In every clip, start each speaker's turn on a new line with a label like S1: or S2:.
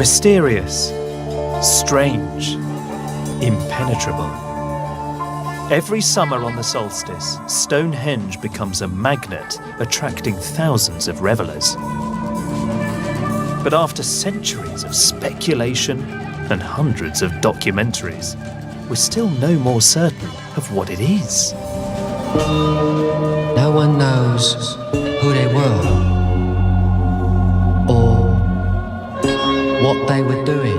S1: Mysterious, strange, impenetrable. Every summer on the solstice, Stonehenge becomes a magnet, attracting thousands of revellers. But after centuries of speculation and hundreds of documentaries, we're still no more certain of what it is.
S2: No one knows who they were or what they were doing,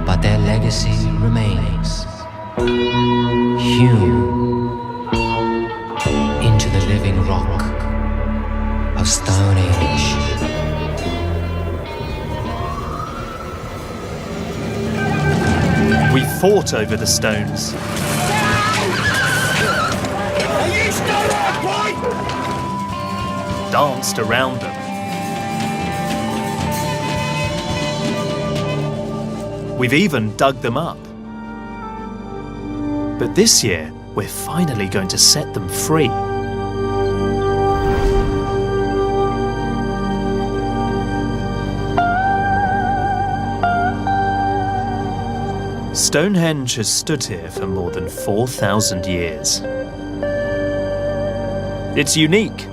S2: but their legacy remains, hewn into the living rock of Stonehenge.
S1: We fought over the stones. Danced around them. We've even dug them up. But this year, we're finally going to set them free. Stonehenge has stood here for more than 4,000 years. It's unique,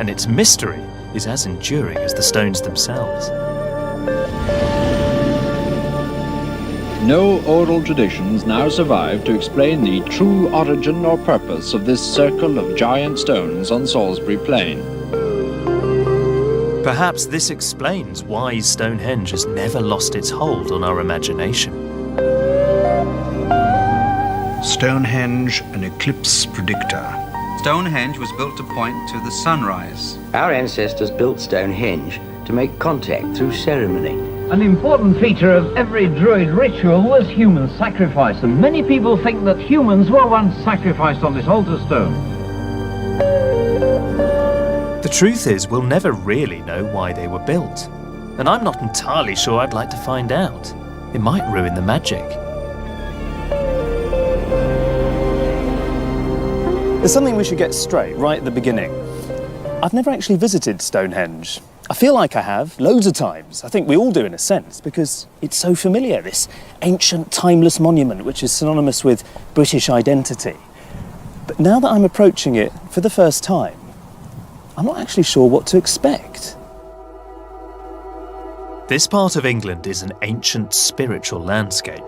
S1: and its mystery is as enduring as the stones themselves.
S3: No oral traditions now survive to explain the true origin or purpose of this circle of giant stones on Salisbury Plain.
S1: Perhaps this explains why Stonehenge has never lost its hold on our imagination.
S4: Stonehenge, an eclipse predictor.
S5: Stonehenge was built to point to the sunrise.
S6: Our ancestors built Stonehenge to make contact through ceremony.
S7: An important feature of every Druid ritual was human sacrifice, and many people think that humans were once sacrificed on this altar stone.
S1: The truth is, we'll never really know why they were built, and I'm not entirely sure I'd like to find out. It might ruin the magic.
S8: There's something we should get straight right at the beginning. I've never actually visited Stonehenge. I feel like I have, loads of times. I think we all do in a sense, because it's so familiar, this ancient, timeless monument which is synonymous with British identity. But now that I'm approaching it for the first time, I'm not actually sure what to expect.
S1: This part of England is an ancient spiritual landscape.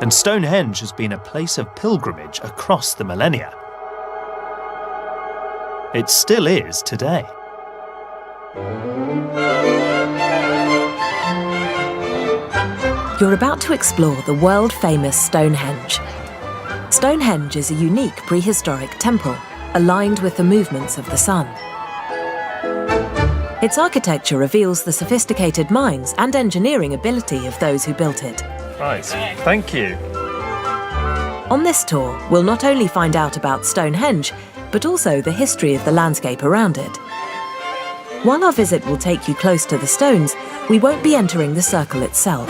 S1: And Stonehenge has been a place of pilgrimage across the millennia. It still is today.
S9: You're about to explore the world-famous Stonehenge. Stonehenge is a unique prehistoric temple, aligned with the movements of the sun. Its architecture reveals the sophisticated minds and engineering ability of those who built it.
S1: Right, thank you.
S9: On this tour, we'll not only find out about Stonehenge, but also the history of the landscape around it. While our visit will take you close to the stones, we won't be entering the circle itself.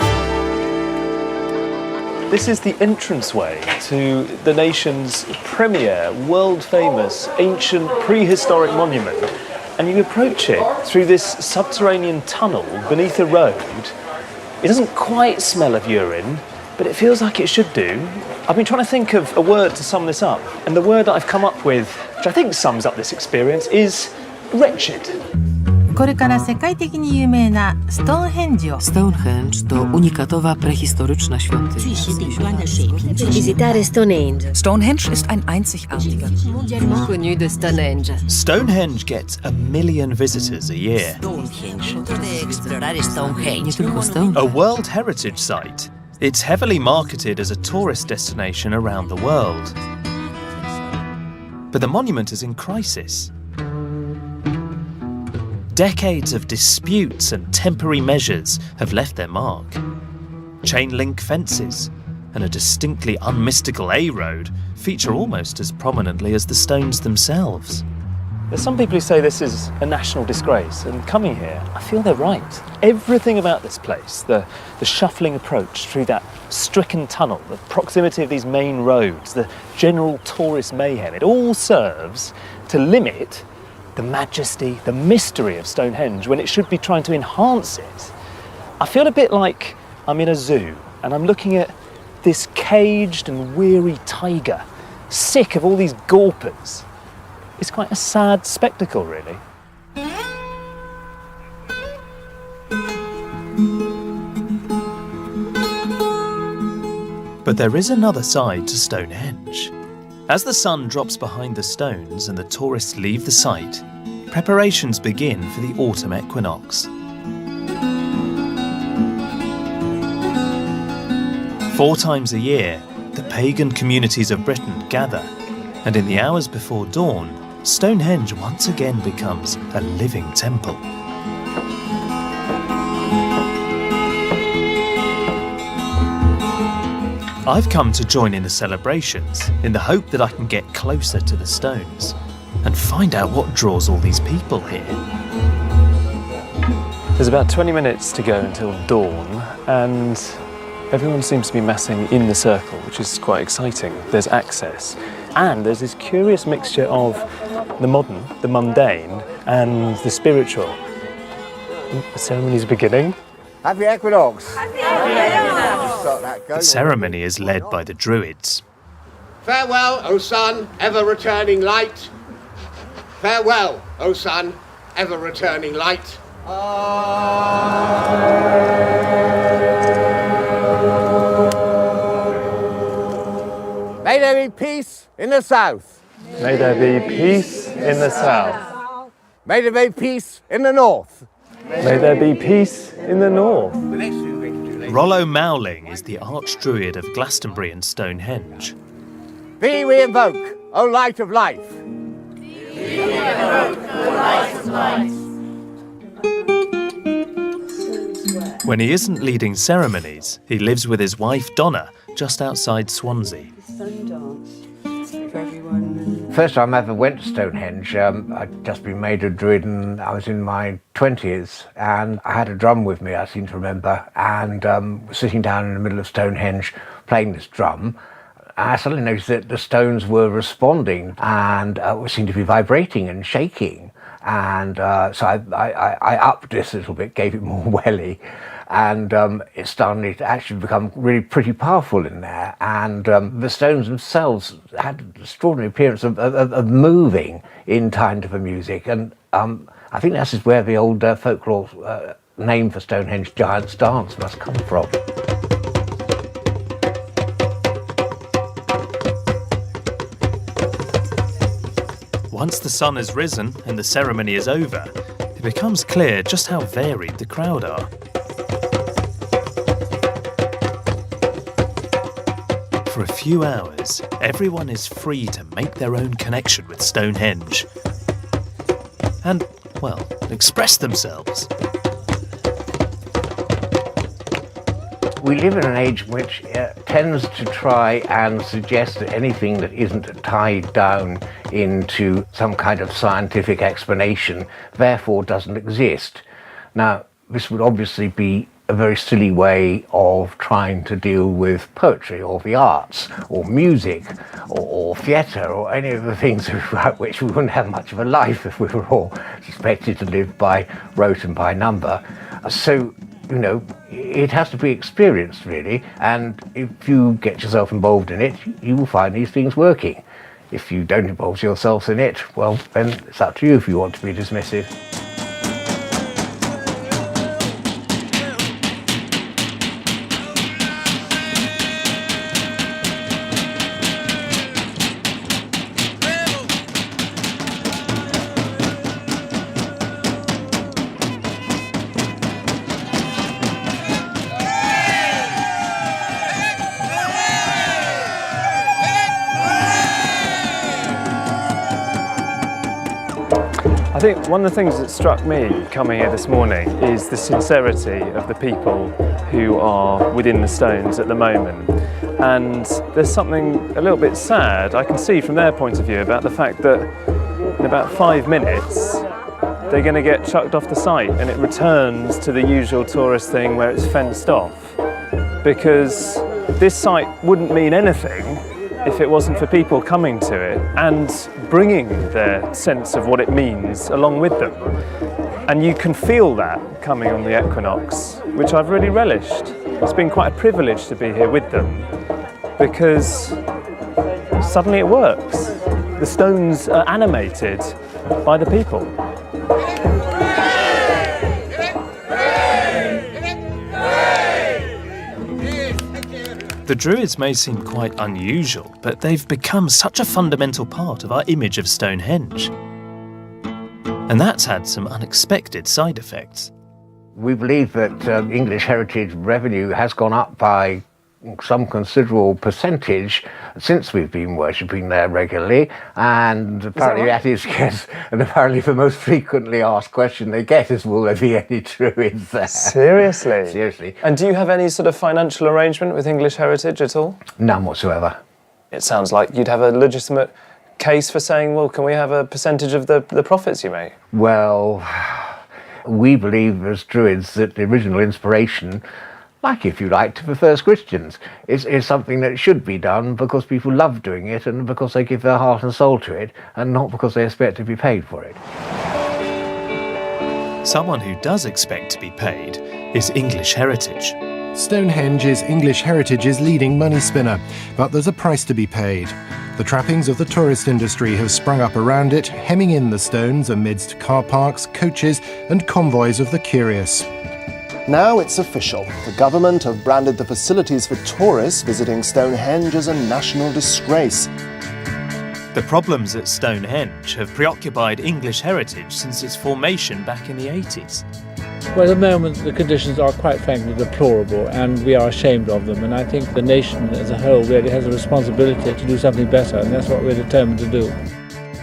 S8: This is the entranceway to the nation's premier, world-famous, ancient prehistoric monument. And you approach it through this subterranean tunnel beneath a road. It doesn't quite smell of urine, but it feels like it should do. I've been trying to think of a word to sum this up, and the word that I've come up with, which I think sums up this experience, is wretched.
S10: これから世界的に有名なストーンヘンジを
S11: Stonehenge to unikatowa prehistoryczna świątynia.
S12: Visitare Stonehenge.
S11: Stonehenge ist ein einzigartiger.
S12: Connu de Stonehenge.
S1: Stonehenge gets 1 million visitors a year. A World Heritage Site. It's heavily marketed as a tourist destination around the world. But the monument is in crisis. Decades of disputes and temporary measures have left their mark. Chain-link fences and a distinctly unmystical A-road feature almost as prominently as the stones themselves.
S8: There's some people who say this is a national disgrace, and coming here, I feel they're right. Everything about this place, the shuffling approach through that stricken tunnel, the proximity of these main roads, the general tourist mayhem, it all serves to limit the majesty, the mystery of Stonehenge when it should be trying to enhance it. I feel a bit like I'm in a zoo and I'm looking at this caged and weary tiger, sick of all these gawpers. It's quite a sad spectacle, really.
S1: But there is another side to Stonehenge. As the sun drops behind the stones and the tourists leave the site, preparations begin for the autumn equinox. 4 times a year, the pagan communities of Britain gather, and in the hours before dawn, Stonehenge once again becomes a living temple. I've come to join in the celebrations in the hope that I can get closer to the stones and find out what draws all these people here.
S8: There's about 20 minutes to go until dawn, and everyone seems to be massing in the circle, which is quite exciting. There's access, and there's this curious mixture of the modern, the mundane, and the spiritual. The ceremony's beginning.
S13: Happy equinox!
S1: The ceremony is led by the Druids.
S13: Farewell, O sun, ever-returning light. Farewell, O sun, ever-returning light. May there be peace in the south.
S8: May there be peace in the south.
S13: May there be peace in the north.
S8: May there be peace in the north.
S1: Rollo Mowling is the Archdruid of Glastonbury and Stonehenge.
S13: Thee we invoke, O light of life.
S14: Thee we invoke, O light of life.
S1: When he isn't leading ceremonies, he lives with his wife Donna just outside Swansea.
S13: First time I ever went to Stonehenge, I'd just been made a druid and I was in my 20s, and I had a drum with me, I seem to remember, and sitting down in the middle of Stonehenge playing this drum, I suddenly noticed that the stones were responding and seemed to be vibrating and shaking. And so I upped this a little bit, gave it more welly, and it started to actually become really pretty powerful in there. And the stones themselves had an extraordinary appearance of moving in time to the music. And I think this is where the old folklore name for Stonehenge, Giant's Dance, must come from.
S1: Once the sun has risen and the ceremony is over, it becomes clear just how varied the crowd are. For a few hours, everyone is free to make their own connection with Stonehenge and, well, express themselves.
S13: We live in an age which tends to try and suggest that anything that isn't tied down into some kind of scientific explanation therefore doesn't exist. Now, this would obviously be a very silly way of trying to deal with poetry or the arts or music or theatre or any of the things without which we wouldn't have much of a life if we were all expected to live by rote and by number. So, you know, it has to be experienced, really, and if you get yourself involved in it, you will find these things working. If you don't involve yourself in it, well, then it's up to you if you want to be dismissive.
S8: I think one of the things that struck me coming here this morning is the sincerity of the people who are within the stones at the moment. And there's something a little bit sad I can see from their point of view about the fact that in about 5 minutes they're going to get chucked off the site and it returns to the usual tourist thing where it's fenced off. Because this site wouldn't mean anything if it wasn't for people coming to it and bringing their sense of what it means along with them. And you can feel that coming on the equinox, which I've really relished. It's been quite a privilege to be here with them because suddenly it works. The stones are animated by the people.
S1: The Druids may seem quite unusual, but they've become such a fundamental part of our image of Stonehenge. And that's had some unexpected side effects.
S13: We believe that English heritage revenue has gone up by some considerable percentage since we've been worshipping there regularly, and apparently that is, yes, and apparently the most frequently asked question they get is, will there be any Druids there?
S8: Seriously?
S13: Seriously.
S8: And do you have any sort of financial arrangement with English heritage at all?
S13: None whatsoever.
S8: It sounds like you'd have a legitimate case for saying, well, can we have a percentage of the profits you make?
S13: Well, we believe as Druids that the original inspiration, like if you like, to the first Christians, is something that should be done because people love doing it and because they give their heart and soul to it, and not because they expect to be paid for it.
S1: Someone who does expect to be paid is English Heritage.
S15: Stonehenge is English Heritage's leading money spinner, but there's a price to be paid. The trappings of the tourist industry have sprung up around it, hemming in the stones amidst car parks, coaches and convoys of the curious.
S16: Now it's official. The government have branded the facilities for tourists visiting Stonehenge as a national disgrace.
S1: The problems at Stonehenge have preoccupied English heritage since its formation back in the 80s.
S17: Well, at the moment, the conditions are quite frankly deplorable, and we are ashamed of them. And I think the nation as a whole really has a responsibility to do something better, and that's what we're determined to do.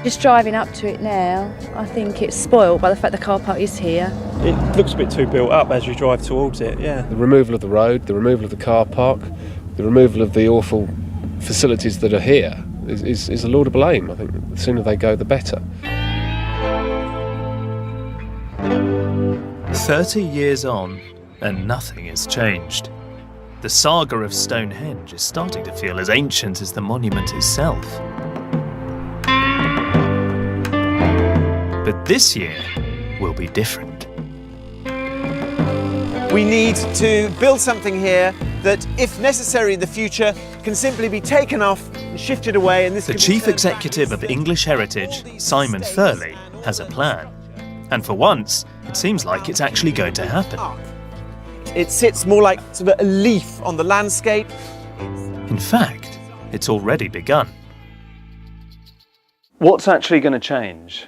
S18: Just driving up to it now, I think it's spoiled by the fact the car park is here.
S19: It looks a bit too built up as you drive towards it, yeah.
S20: The removal of the road, the removal of the car park, the removal of the awful facilities that are here is a laudable aim. I think the sooner they go, the better.
S1: 30 years on, and nothing has changed. The saga of Stonehenge is starting to feel as ancient as the monument itself. But this year will be different.
S21: We need to build something here that, if necessary in the future, can simply be taken off and shifted away. And this
S1: the Chief Executive of English Heritage, Simon Thurley, has a plan. And for once, it seems like it's actually going to happen.
S21: It sits more like sort of a leaf on the landscape.
S1: In fact, it's already begun.
S8: What's actually going to change?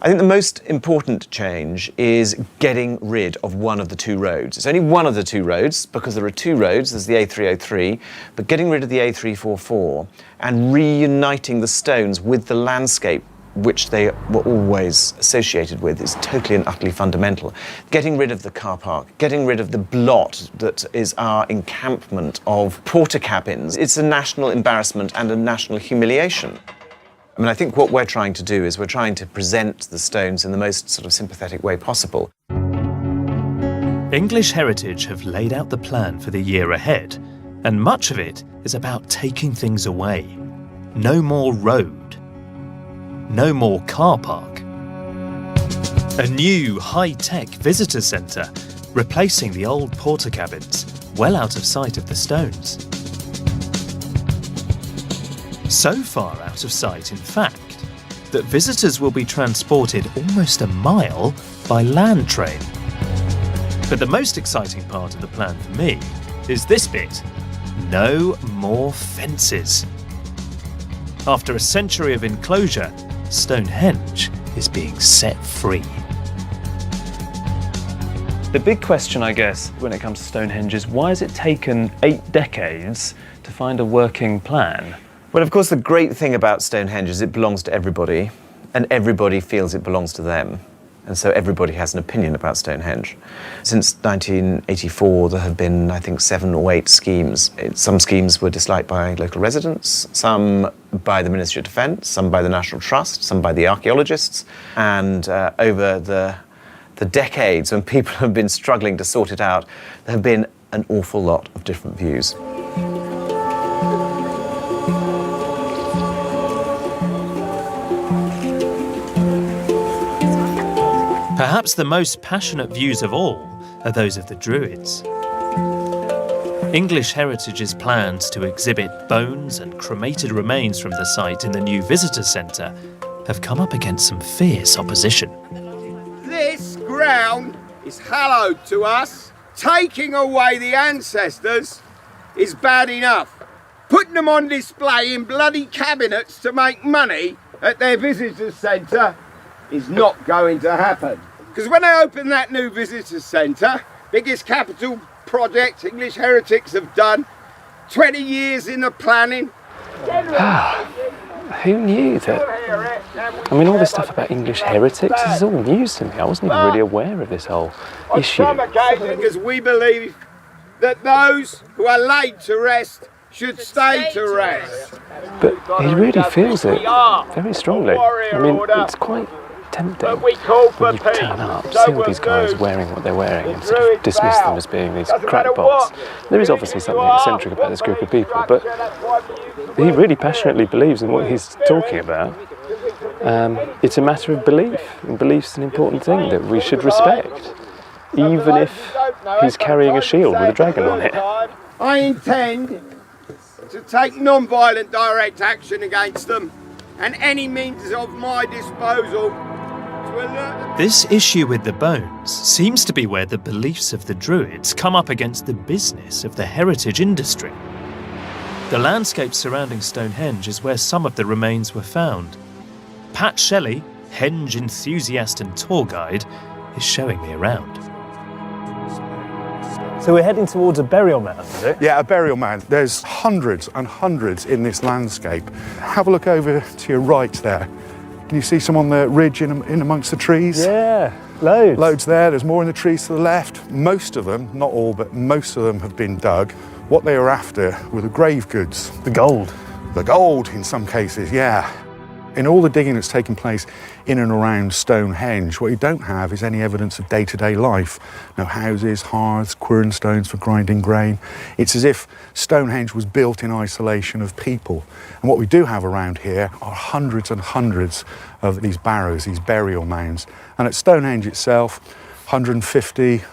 S21: I think the most important change is getting rid of one of the two roads. It's only one of the two roads because there are two roads. There's the A303, but getting rid of the A344 and reuniting the stones with the landscape which they were always associated with is totally and utterly fundamental. Getting rid of the car park, getting rid of the blot that is our encampment of porter cabins. It's a national embarrassment and a national humiliation. I mean, I think what we're trying to do is we're trying to present the stones in the most sort of sympathetic way possible.
S1: English Heritage have laid out the plan for the year ahead, and much of it is about taking things away. No more road. No more car park. A new high-tech visitor centre, replacing the old porter cabins, well out of sight of the stones. So far out of sight, in fact, that visitors will be transported almost a mile by land train. But the most exciting part of the plan for me is this bit: no more fences. After a century of enclosure, Stonehenge is being set free.
S8: The big question, I guess, when it comes to Stonehenge is why has it taken 8 decades to find a working plan?
S21: Well, of course, the great thing about Stonehenge is it belongs to everybody, and everybody feels it belongs to them. And so everybody has an opinion about Stonehenge. Since 1984, there have been, I think, 7 or 8 schemes. Some schemes were disliked by local residents, some by the Ministry of Defence, some by the National Trust, some by the archaeologists. And over the decades, when people have been struggling to sort it out, there have been an awful lot of different views.
S1: Perhaps the most passionate views of all are those of the Druids. English Heritage's plans to exhibit bones and cremated remains from the site in the new visitor centre have come up against some fierce opposition.
S2: This ground is hallowed to us. Taking away the ancestors is bad enough. Putting them on display in bloody cabinets to make money at their visitor centre is not going to happen. Because when they open that new visitor centre, biggest capital project English heretics have done, 20 years in the planning.
S8: Who knew that? I mean, all this stuff about English heretics, this is all news to me. I wasn't even really aware of this whole issue.
S2: On some occasions, because we believe that those who are laid to rest should stay to rest.
S8: But he really feels it very strongly. I mean, it's quite tempting when you turn up, see all these guys wearing what they're wearing and sort of dismiss them as being these crackpots. There is obviously something eccentric about this group of people, but he really passionately believes in what he's talking about. It's a matter of belief, and belief's an important thing that we should respect, even if he's carrying a shield with a dragon on it.
S2: I intend to take non-violent direct action against them, and any means of my disposal.
S1: This issue with the bones seems to be where the beliefs of the Druids come up against the business of the heritage industry. The landscape surrounding Stonehenge is where some of the remains were found. Pat Shelley, henge enthusiast and tour guide, is showing me around.
S8: So we're heading towards a burial mound, is it?
S22: Yeah, a burial mound. There's hundreds and hundreds in this landscape. Have a look over to your right there. Can you see some on the ridge in amongst the trees?
S8: Yeah, loads.
S22: Loads there. There's more in the trees to the left. Most of them, not all, but most of them have been dug. What they were after were the grave goods.
S8: The gold.
S22: The gold in some cases, yeah. In all the digging that's taken place in and around Stonehenge, what you don't have is any evidence of day-to-day life. No houses, hearths, quern stones for grinding grain. It's as if Stonehenge was built in isolation of people. And what we do have around here are hundreds and hundreds of these barrows, these burial mounds. And at Stonehenge itself, 150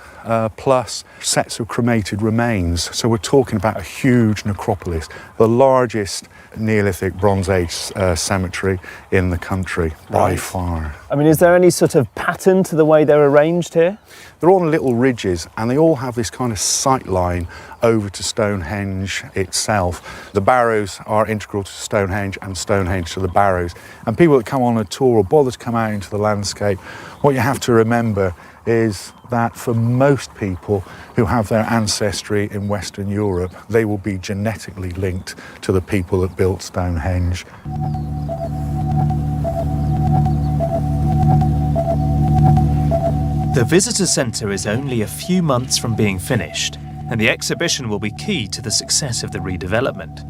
S22: plus sets of cremated remains. So we're talking about a huge necropolis, the largest Neolithic Bronze Age cemetery in the country by far.
S8: I mean, is there any sort of pattern to the way they're arranged here?
S22: They're all on little ridges and they all have this kind of sight line over to Stonehenge itself. The barrows are integral to Stonehenge and Stonehenge to the barrows. And people that come on a tour or bother to come out into the landscape, what you have to remember is that for most people who have their ancestry in Western Europe, they will be genetically linked to the people that built Stonehenge.
S1: The visitor centre is only a few months from being finished, and the exhibition will be key to the success of the redevelopment.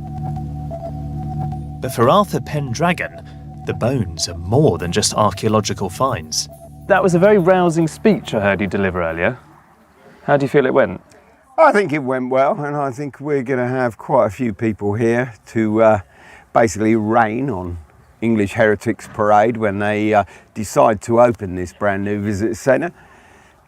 S1: But for Arthur Pendragon, the bones are more than just archaeological finds.
S8: That was a very rousing speech I heard you deliver earlier. How do you feel it went?
S2: I think it went well, and I think we're going to have quite a few people here to basically rain on English Heretics Parade when they decide to open this brand new visitor centre.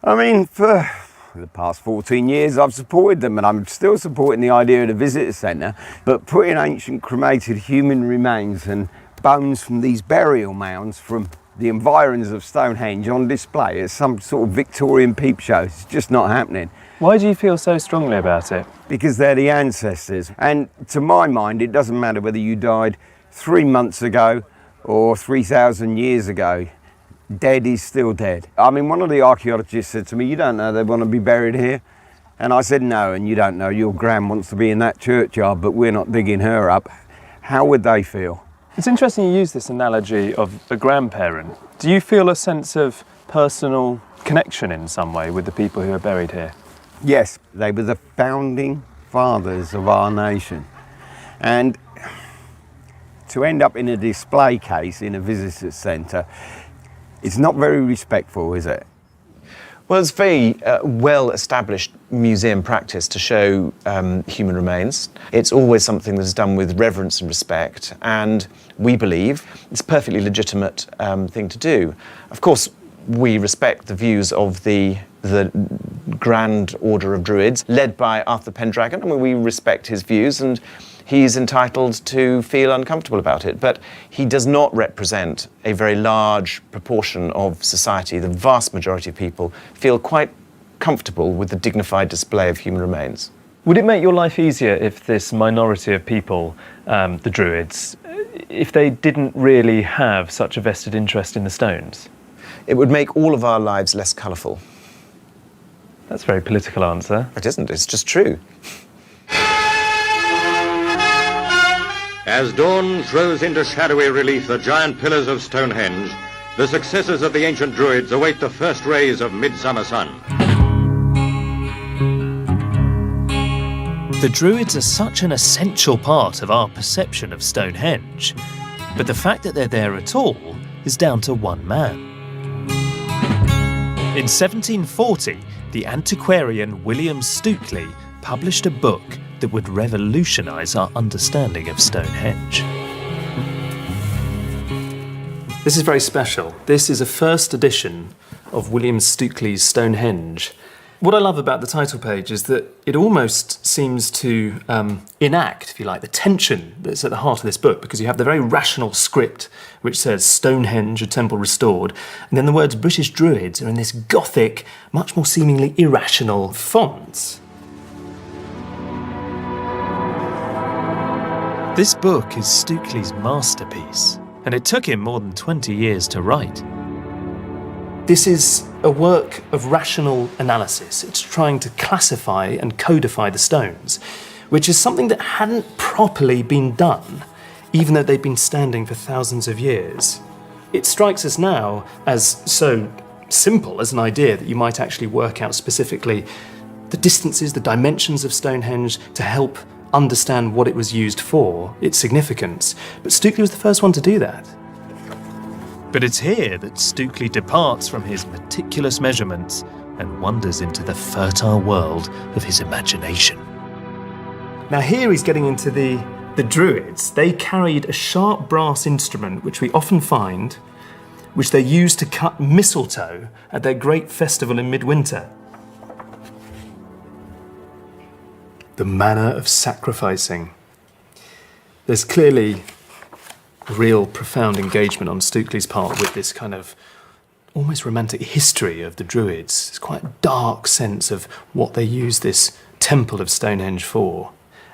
S2: I mean, for the past 14 years I've supported them, and I'm still supporting the idea of the visitor centre, but putting ancient cremated human remains and bones from these burial mounds from the environs of Stonehenge on display as some sort of Victorian peep show, it's just not happening.
S8: Why do you feel so strongly about it?
S2: Because they're the ancestors, and to my mind it doesn't matter whether you died 3 months ago or 3,000 years ago. Dead is still dead. I mean, one of the archaeologists said to me, "You don't know they want to be buried here?" And I said, "No, and you don't know your gran wants to be in that churchyard, but we're not digging her up." How would they feel?
S8: It's interesting you use this analogy of a grandparent. Do you feel a sense of personal connection in some way with the people who are buried here?
S2: Yes, they were the founding fathers of our nation. And to end up in a display case in a visitor centre, it's not very respectful, is it?
S21: Well, it's very well-established museum practice to show human remains. It's always something that's done with reverence and respect, and we believe it's a perfectly legitimate thing to do. Of course, we respect the views of the Grand Order of Druids, led by Arthur Pendragon. I mean, we respect his views, and he's entitled to feel uncomfortable about it. But he does not represent a very large proportion of society. The vast majority of people feel quite comfortable with the dignified display of human remains.
S8: Would it make your life easier if this minority of people, the Druids, if they didn't really have such a vested interest in the stones?
S21: It would make all of our lives less colourful.
S8: That's a very political answer.
S21: It isn't, it's just true.
S3: As dawn throws into shadowy relief the giant pillars of Stonehenge, the successors of the ancient Druids await the first rays of midsummer sun.
S1: The Druids are such an essential part of our perception of Stonehenge, but the fact that they're there at all is down to one man. In 1740, the antiquarian William Stukeley published a book that would revolutionise our understanding of Stonehenge.
S8: This is very special. This is a first edition of William Stukeley's Stonehenge. What I love about the title page is that it almost seems to enact, if you like, the tension that's at the heart of this book, because you have the very rational script which says Stonehenge, a temple restored, and then the words British Druids are in this Gothic, much more seemingly irrational font.
S1: This book is Stukeley's masterpiece, and it took him more than 20 years to write.
S8: This is a work of rational analysis. It's trying to classify and codify the stones, which is something that hadn't properly been done, even though they'd been standing for thousands of years. It strikes us now as so simple as an idea that you might actually work out specifically the distances, the dimensions of Stonehenge to help understand what it was used for, its significance. But Stukeley was the first one to do that.
S1: But it's here that Stukeley departs from his meticulous measurements and wanders into the fertile world of his imagination.
S8: Now here he's getting into the Druids. They carried a sharp brass instrument, which we often find, which they used to cut mistletoe at their great festival in midwinter. The manner of sacrificing. There's clearly real profound engagement on Stukeley's part with this kind of almost romantic history of the Druids. It's quite a dark sense of what they used this temple of Stonehenge for.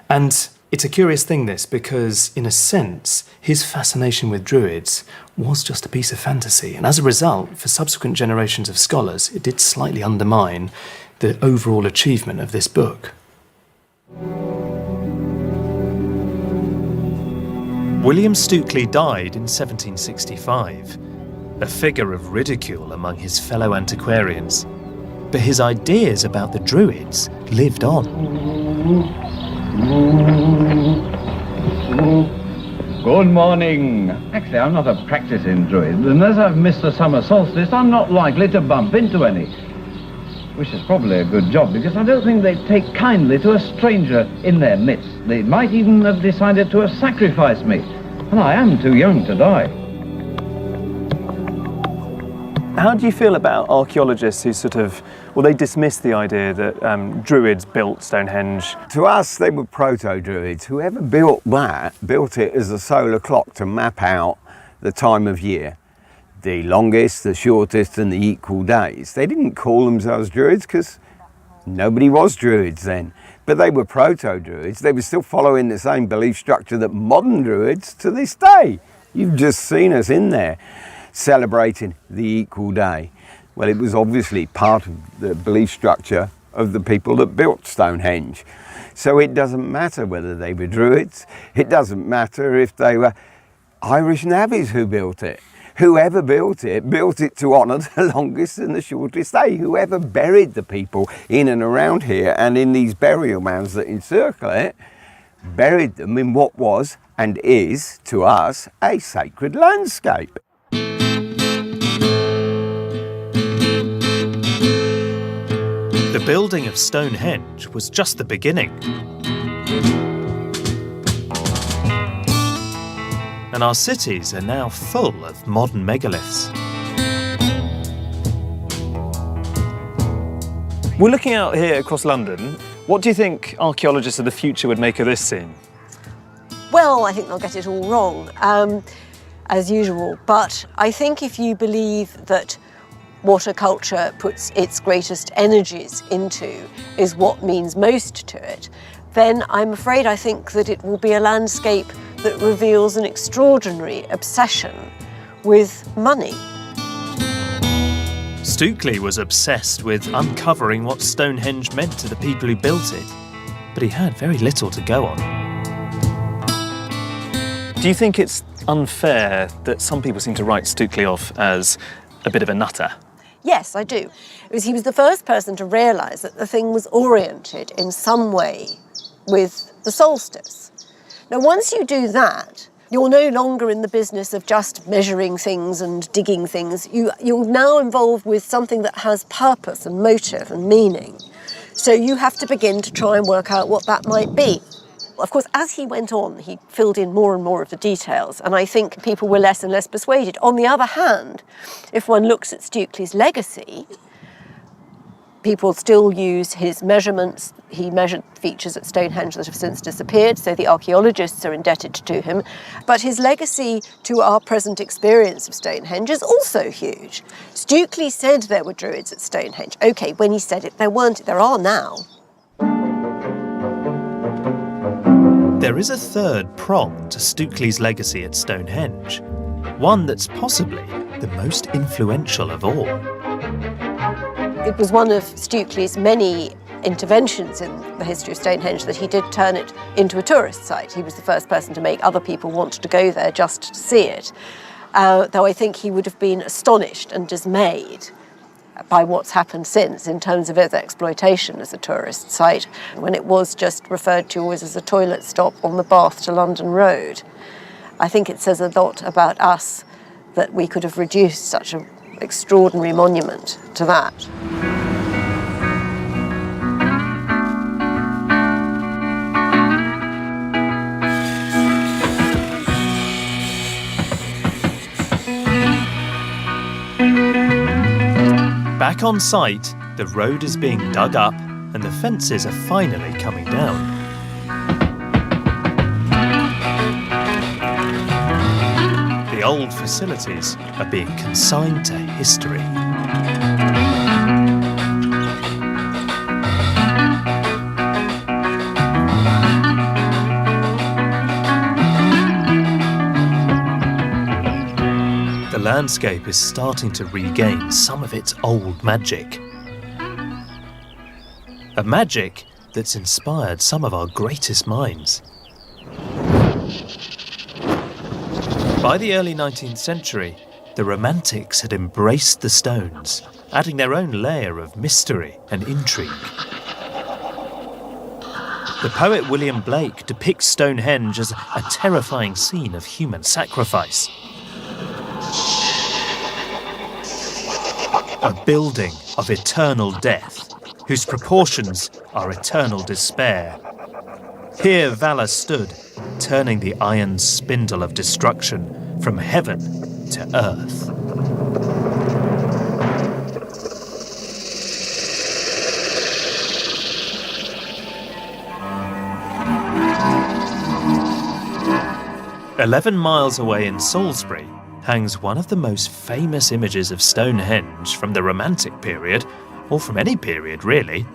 S8: And it's a curious thing, this, because in a sense, his fascination with Druids was just a piece of fantasy. And as a result, for subsequent generations of scholars, it did slightly undermine the overall achievement of this book.
S1: William Stukeley died in 1765, a figure of ridicule among his fellow antiquarians. But his ideas about the Druids lived on.
S7: Good morning. Actually, I'm not a practicing Druid, and as I've missed the summer solstice, I'm not likely to bump into any. Which is probably a good job, because I don't think they'd take kindly to a stranger in their midst. They might even have decided to have sacrificed me, and I am too young to die.
S8: How do you feel about archaeologists who they dismiss the idea that Druids built Stonehenge?
S2: To us, they were proto-Druids. Whoever built that, built it as a solar clock to map out the time of year. The longest, the shortest, and the equal days. They didn't call themselves Druids because nobody was Druids then. But they were proto-Druids. They were still following the same belief structure that modern Druids to this day. You've just seen us in there celebrating the equal day. Well, it was obviously part of the belief structure of the people that built Stonehenge. So it doesn't matter whether they were Druids. It doesn't matter if they were Irish navvies who built it. Whoever built it to honour the longest and the shortest day. Whoever buried the people in and around here and in these burial mounds that encircle it, buried them in what was and is, to us, a sacred landscape.
S1: The building of Stonehenge was just the beginning. And our cities are now full of modern megaliths.
S8: We're looking out here across London. What do you think archaeologists of the future would make of this scene?
S4: Well, I think they'll get it all wrong, as usual. But I think if you believe that what a culture puts its greatest energies into is what means most to it, then I'm afraid I think that it will be a landscape that reveals an extraordinary obsession with money.
S1: Stukely was obsessed with uncovering what Stonehenge meant to the people who built it, but he had very little to go on.
S8: Do you think it's unfair that some people seem to write Stukely off as a bit of a nutter?
S4: Yes, I do. Because he was the first person to realise that the thing was oriented in some way with the solstice. Now, once you do that, you're no longer in the business of just measuring things and digging things. You're now involved with something that has purpose and motive and meaning. So you have to begin to try and work out what that might be. Of course, as he went on, he filled in more and more of the details, and I think people were less and less persuaded. On the other hand, if one looks at Stukely's legacy, people still use his measurements. He measured features at Stonehenge that have since disappeared, so the archaeologists are indebted to him. But his legacy to our present experience of Stonehenge is also huge. Stukely said there were Druids at Stonehenge. OK, when he said it, there weren't. There are now.
S1: There is a third prong to Stukely's legacy at Stonehenge, one that's possibly the most influential of all.
S4: It was one of Stukely's many interventions in the history of Stonehenge that he did turn it into a tourist site. He was the first person to make other people want to go there just to see it, though I think he would have been astonished and dismayed by what's happened since in terms of its exploitation as a tourist site, when it was just referred to always as a toilet stop on the Bath to London Road. I think it says a lot about us that we could have reduced such an extraordinary monument to that.
S1: Back on site, the road is being dug up and the fences are finally coming down. The old facilities are being consigned to history. The landscape is starting to regain some of its old magic. A magic that's inspired some of our greatest minds. By the early 19th century, the Romantics had embraced the stones, adding their own layer of mystery and intrigue. The poet William Blake depicts Stonehenge as a terrifying scene of human sacrifice. A building of eternal death, whose proportions are eternal despair. Here Valor stood, turning the iron spindle of destruction from heaven to earth. "11 miles away in Salisbury hangs one of the most famous images of Stonehenge from the Romantic period, or from any period really.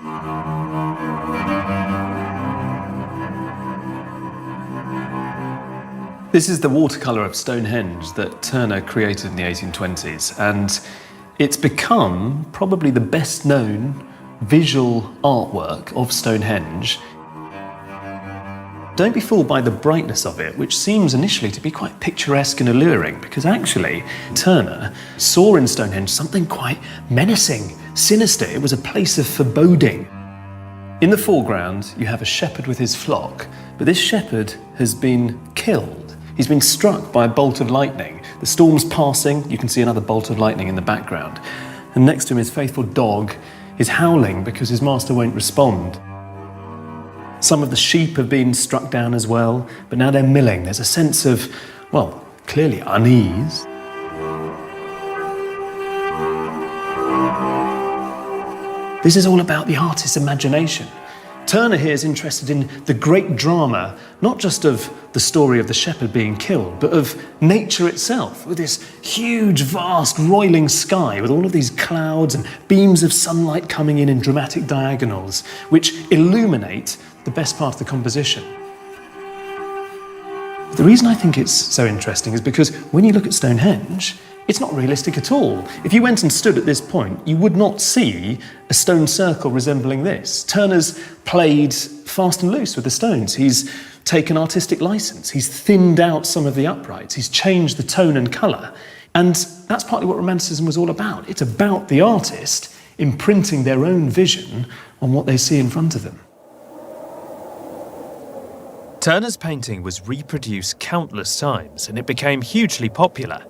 S8: This is the watercolour of Stonehenge that Turner created in the 1820s, and it's become probably the best known visual artwork of Stonehenge. Don't be fooled by the brightness of it, which seems initially to be quite picturesque and alluring, because actually Turner saw in Stonehenge something quite menacing, sinister. It was a place of foreboding. In the foreground, you have a shepherd with his flock, but this shepherd has been killed. He's been struck by a bolt of lightning. The storm's passing, you can see another bolt of lightning in the background. And next to him, his faithful dog is howling because his master won't respond. Some of the sheep have been struck down as well, but now they're milling. There's a sense of, well, clearly unease. This is all about the artist's imagination. Turner here is interested in the great drama, not just of the story of the shepherd being killed, but of nature itself, with this huge, vast, roiling sky, with all of these clouds and beams of sunlight coming in dramatic diagonals, which illuminate the best part of the composition. The reason I think it's so interesting is because when you look at Stonehenge, it's not realistic at all. If you went and stood at this point, you would not see a stone circle resembling this. Turner's played fast and loose with the stones. He's taken artistic license. He's thinned out some of the uprights. He's changed the tone and colour. And that's partly what Romanticism was all about. It's about the artist imprinting their own vision on what they see in front of them.
S1: Turner's painting was reproduced countless times and it became hugely popular.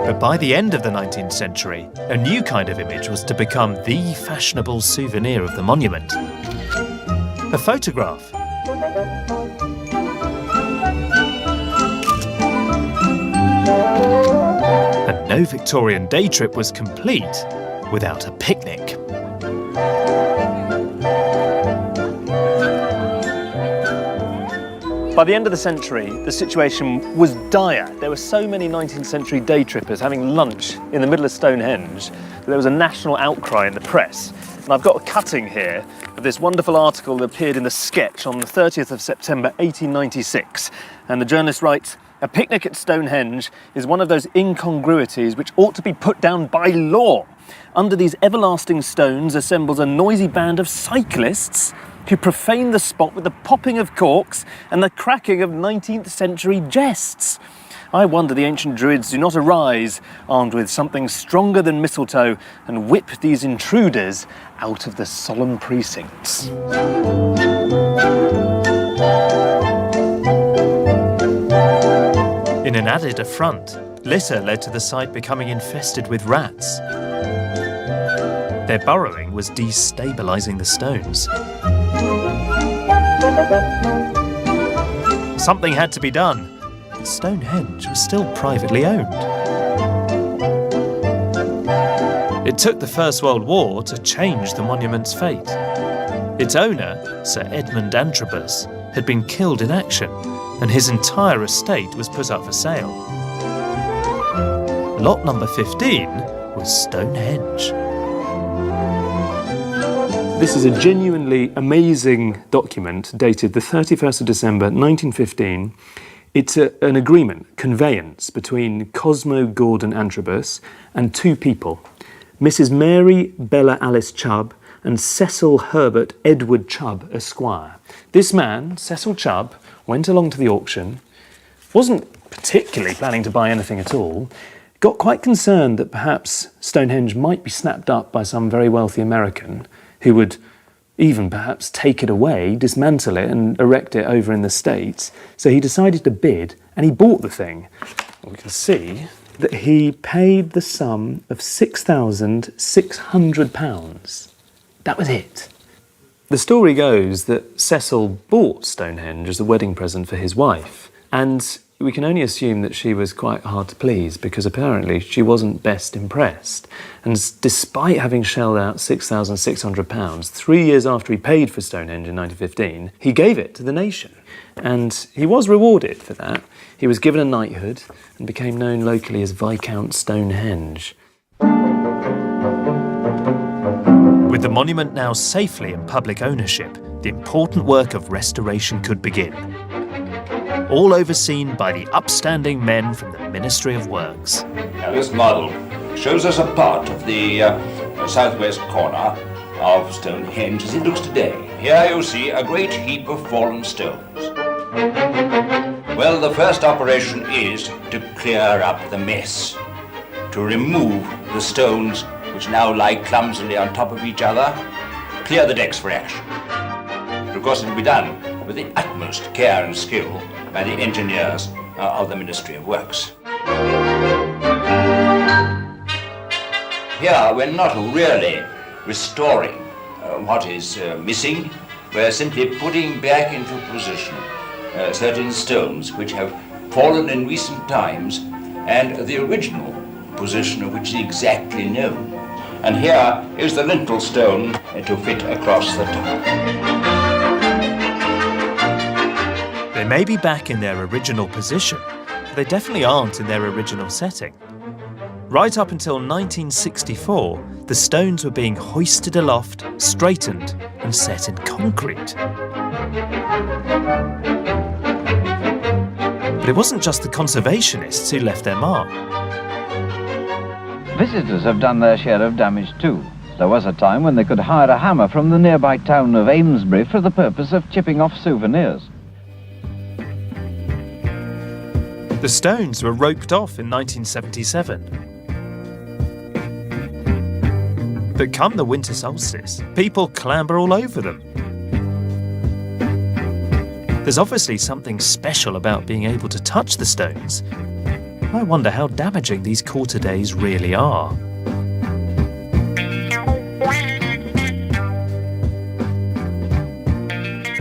S1: But by the end of the 19th century, a new kind of image was to become the fashionable souvenir of the monument. A photograph. And no Victorian day trip was complete without a picnic.
S8: By the end of the century, the situation was dire. There were so many 19th century day trippers having lunch in the middle of Stonehenge that there was a national outcry in the press. And I've got a cutting here of this wonderful article that appeared in the Sketch on the 30th of September 1896. And the journalist writes, "A picnic at Stonehenge is one of those incongruities which ought to be put down by law. Under these everlasting stones assembles a noisy band of cyclists who profane the spot with the popping of corks and the cracking of 19th century jests. I wonder the ancient Druids do not arise, armed with something stronger than mistletoe, and whip these intruders out of the solemn precincts."
S1: In an added affront, litter led to the site becoming infested with rats. Their burrowing was destabilising the stones. Something had to be done. Stonehenge was still privately owned. It took the First World War to change the monument's fate. Its owner, Sir Edmund Antrobus, had been killed in action, and his entire estate was put up for sale. Lot number 15 was Stonehenge.
S8: This is a genuinely amazing document dated the 31st of December 1915. It's an agreement, conveyance, between Cosmo Gordon Antrobus and two people, Mrs. Mary Bella Alice Chubb and Cecil Herbert Edward Chubb, Esquire. This man, Cecil Chubb, went along to the auction, wasn't particularly planning to buy anything at all, got quite concerned that perhaps Stonehenge might be snapped up by some very wealthy American who would even perhaps take it away, dismantle it and erect it over in the States. So he decided to bid and he bought the thing. We can see that he paid the sum of £6,600. That was it. The story goes that Cecil bought Stonehenge as a wedding present for his wife, and we can only assume that she was quite hard to please because apparently she wasn't best impressed. And despite having shelled out £6,600, 3 years after he paid for Stonehenge in 1915, he gave it to the nation. And he was rewarded for that. He was given a knighthood and became known locally as Viscount Stonehenge.
S1: With the monument now safely in public ownership, the important work of restoration could begin. All overseen by the upstanding men from the Ministry of Works.
S5: Now this model shows us a part of the southwest corner of Stonehenge as it looks today. Here you see a great heap of fallen stones. Well, the first operation is to clear up the mess, to remove the stones which now lie clumsily on top of each other, clear the decks for action. But of course it will be done with the utmost care and skill by the engineers of the Ministry of Works. Here we're not really restoring what is missing, we're simply putting back into position certain stones which have fallen in recent times, and the original position of which is exactly known. And here is the lintel stone to fit across the top.
S1: They may be back in their original position, but they definitely aren't in their original setting. Right up until 1964, the stones were being hoisted aloft, straightened, and set in concrete. But it wasn't just the conservationists who left their mark.
S7: Visitors have done their share of damage too. There was a time when they could hire a hammer from the nearby town of Amesbury for the purpose of chipping off souvenirs.
S1: The stones were roped off in 1977. But come the winter solstice, people clamber all over them. There's obviously something special about being able to touch the stones. I wonder how damaging these quarter days really are.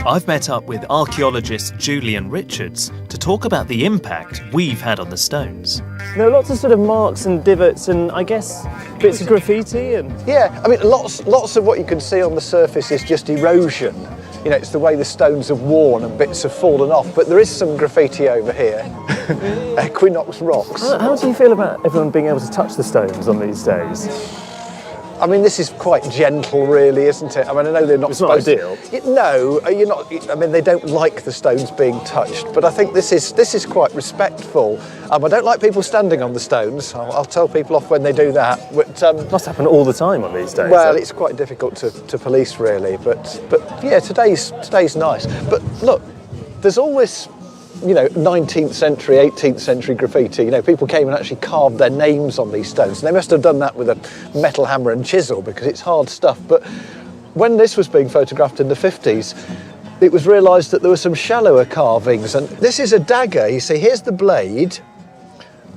S1: I've met up with archaeologist Julian Richards to talk about the impact we've had on the stones.
S8: There are lots of sort of marks and divots and I guess bits of graffiti and...
S6: Yeah, I mean lots of what you can see on the surface is just erosion. You know, it's the way the stones have worn and bits have fallen off, but there is some graffiti over here. Equinox rocks.
S8: How do you feel about everyone being able to touch the stones on these days?
S6: I mean, this is quite gentle, really, isn't it? I mean, I know they're not supposed to.
S8: It's not ideal.
S6: No, you're not. I mean, they don't like the stones being touched, but I think this is quite respectful. I don't like people standing on the stones. I'll tell people off when they do that. But
S8: must happen all the time on these days.
S6: Well, it's quite difficult to police, really. But yeah, today's nice. But look, there's always, you know, 19th century, 18th century graffiti. You know, people came and actually carved their names on these stones. And they must have done that with a metal hammer and chisel because it's hard stuff. But when this was being photographed in the 50s, it was realised that there were some shallower carvings. And this is a dagger. You see, here's the blade,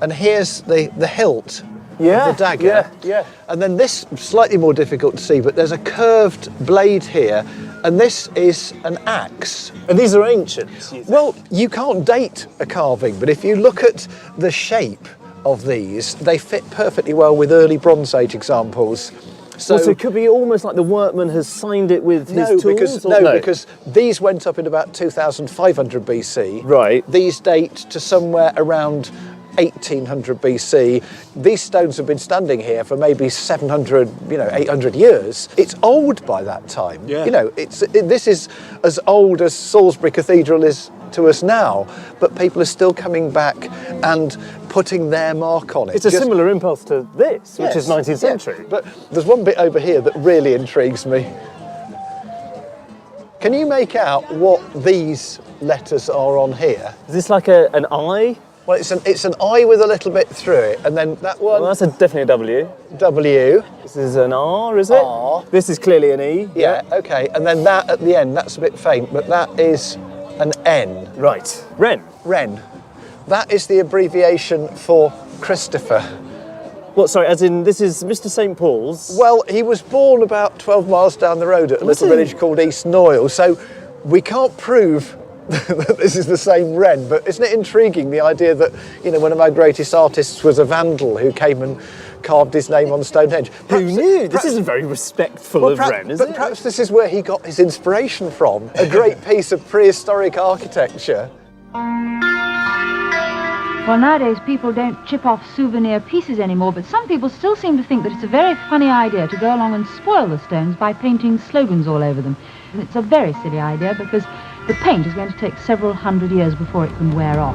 S6: and here's the hilt of the dagger.
S8: Yeah.
S6: And then this, slightly more difficult to see, but there's a curved blade here. And this is an axe.
S8: And these are ancient?
S6: Well, you can't date a carving, but if you look at the shape of these, they fit perfectly well with early Bronze Age examples.
S8: So it could be almost like the workman has signed it with his tools?
S6: Because these went up in about 2500 BC.
S8: Right.
S6: These date to somewhere around 1800 BC. These stones have been standing here for maybe 700, 800 years. It's old by that time.
S8: Yeah.
S6: You know, this is as old as Salisbury Cathedral is to us now, but people are still coming back and putting their mark on it.
S8: It's a similar impulse to this, which is 19th century.
S6: Yeah. But there's one bit over here that really intrigues me. Can you make out what these letters are on here?
S8: Is this like an eye?
S6: Well, it's an I with a little bit through it, and then that one...
S8: Well, that's definitely a W.
S6: W.
S8: This is an R, is it?
S6: R.
S8: This is clearly an E.
S6: Yeah, okay. And then that at the end, that's a bit faint, but that is an N.
S8: Right. Ren.
S6: Ren. That is the abbreviation for Christopher.
S8: What, sorry, as in this is Mr. St. Paul's?
S6: Well, he was born about 12 miles down the road at a little village called East Noyle, so we can't prove that this is the same Wren, but isn't it intriguing, the idea that, you know, one of our greatest artists was a vandal who came and carved his name on Stonehenge?
S8: Who knew? This isn't very respectful of Wren, is it?
S6: But perhaps this is where he got his inspiration from, a great piece of prehistoric architecture.
S9: Well, nowadays people don't chip off souvenir pieces anymore, but some people still seem to think that it's a very funny idea to go along and spoil the stones by painting slogans all over them. And it's a very silly idea because the paint is going to take several hundred years before it can wear off.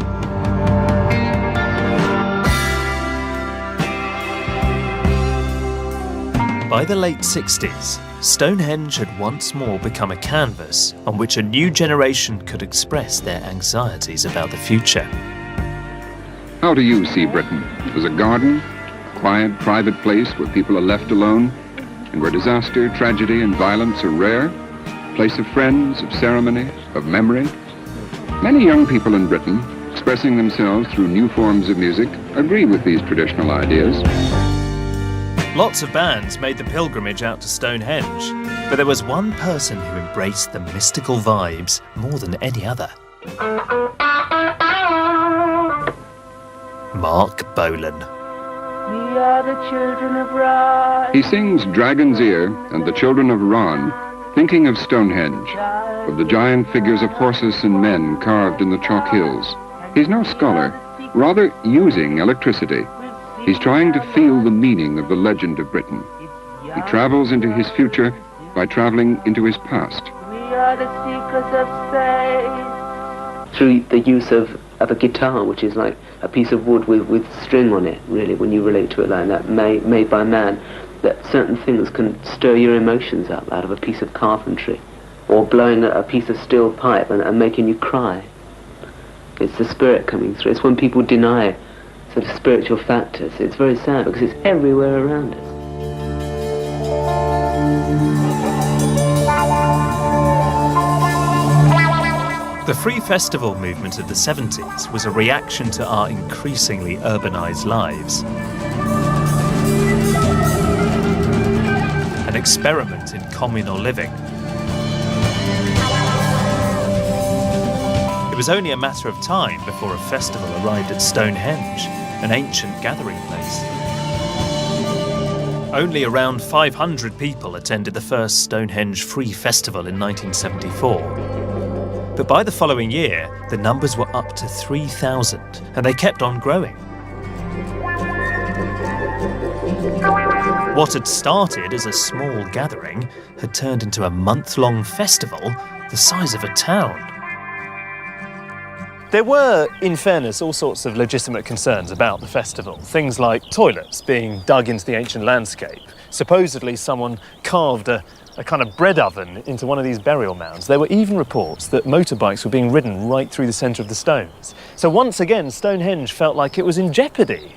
S1: By the late 60s, Stonehenge had once more become a canvas on which a new generation could express their anxieties about the future.
S23: How do you see Britain? As a garden, a quiet, private place where people are left alone, and where disaster, tragedy, and violence are rare? Place of friends, of ceremony, of memory? Many young people in Britain, expressing themselves through new forms of music, agree with these traditional ideas.
S1: Lots of bands made the pilgrimage out to Stonehenge, but there was one person who embraced the mystical vibes more than any other. Mark Bolan.
S10: We are the children of Ra.
S23: He sings Dragon's Ear and the Children of Ron, thinking of Stonehenge, of the giant figures of horses and men carved in the chalk hills. He's no scholar, rather using electricity. He's trying to feel the meaning of the legend of Britain. He travels into his future by traveling into his past.
S10: We are the seekers of space.
S11: Through the use of a guitar, which is like a piece of wood with string on it, really, when you relate to it like that, made by man, that certain things can stir your emotions up out of a piece of carpentry, or blowing a piece of steel pipe and making you cry. It's the spirit coming through. It's when people deny sort of spiritual factors. It's very sad because it's everywhere around us.
S1: The Free Festival movement of the 70s was a reaction to our increasingly urbanised lives. An experiment in communal living. It was only a matter of time before a festival arrived at Stonehenge, an ancient gathering place. Only around 500 people attended the first Stonehenge Free Festival in 1974. But by the following year, the numbers were up to 3,000, and they kept on growing. What had started as a small gathering had turned into a month-long festival the size of a town.
S8: There were, in fairness, all sorts of legitimate concerns about the festival. Things like toilets being dug into the ancient landscape. Supposedly someone carved a kind of bread oven into one of these burial mounds. There were even reports that motorbikes were being ridden right through the centre of the stones. So once again, Stonehenge felt like it was in jeopardy.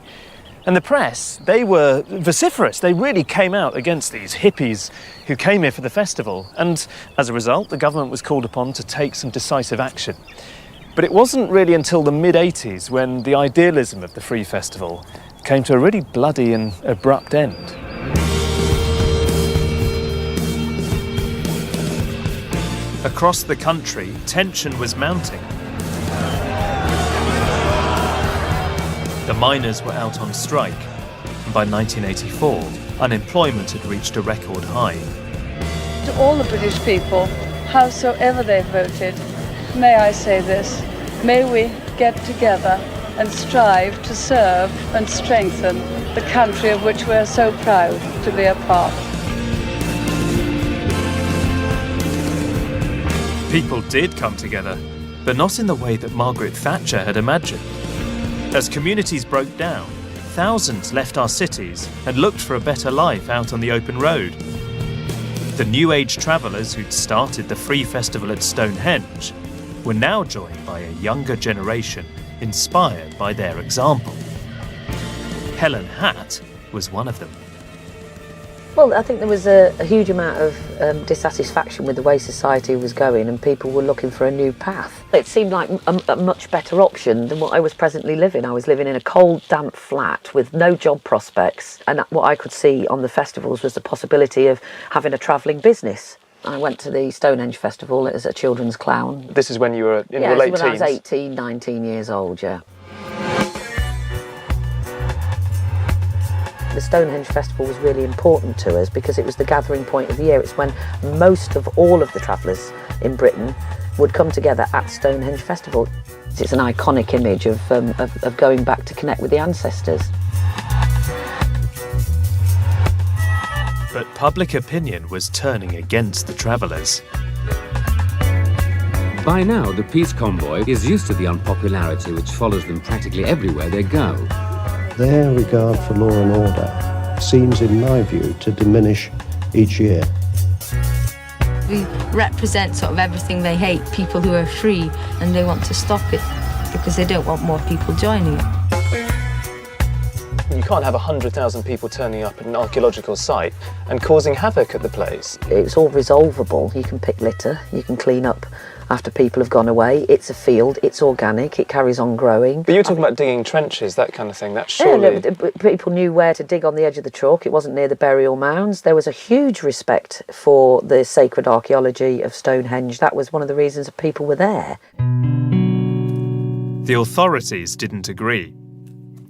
S8: And the press, they were vociferous. They really came out against these hippies who came here for the festival. And as a result, the government was called upon to take some decisive action. But it wasn't really until the mid-80s when the idealism of the Free Festival came to a really bloody and abrupt end.
S1: Across the country, tension was mounting. The miners were out on strike, and by 1984, unemployment had reached a record high.
S12: To all the British people, howsoever they voted, may I say this, may we get together and strive to serve and strengthen the country of which we are so proud to be a part.
S1: People did come together, but not in the way that Margaret Thatcher had imagined. As communities broke down, thousands left our cities and looked for a better life out on the open road. The New Age travellers who'd started the Free Festival at Stonehenge were now joined by a younger generation inspired by their example. Helen Hatt was one of them.
S24: Well, I think there was a huge amount of dissatisfaction with the way society was going, and people were looking for a new path. It seemed like a much better option than what I was presently living. I was living in a cold, damp flat with no job prospects, and what I could see on the festivals was the possibility of having a travelling business. I went to the Stonehenge Festival as a children's clown.
S8: This is when you were in your late teens?
S24: Yeah, when I was 18, 19 years old, yeah. The Stonehenge Festival was really important to us because it was the gathering point of the year. It's when most of all of the travellers in Britain would come together at Stonehenge Festival. It's an iconic image of going back to connect with the ancestors.
S1: But public opinion was turning against the travellers.
S25: By now, the peace convoy is used to the unpopularity which follows them practically everywhere they go.
S26: Their regard for law and order seems, in my view, to diminish each year.
S27: We represent sort of everything they hate, people who are free, and they want to stop it because they don't want more people joining it.
S8: You can't have 100,000 people turning up at an archaeological site and causing havoc at the place.
S24: It's all resolvable. You can pick litter, you can clean up after people have gone away. It's a field, it's organic, it carries on growing.
S8: But you were talking about digging trenches, that kind of thing. That's surely...
S24: Yeah, people knew where to dig on the edge of the chalk. It wasn't near the burial mounds. There was a huge respect for the sacred archaeology of Stonehenge. That was one of the reasons that people were there.
S1: The authorities didn't agree.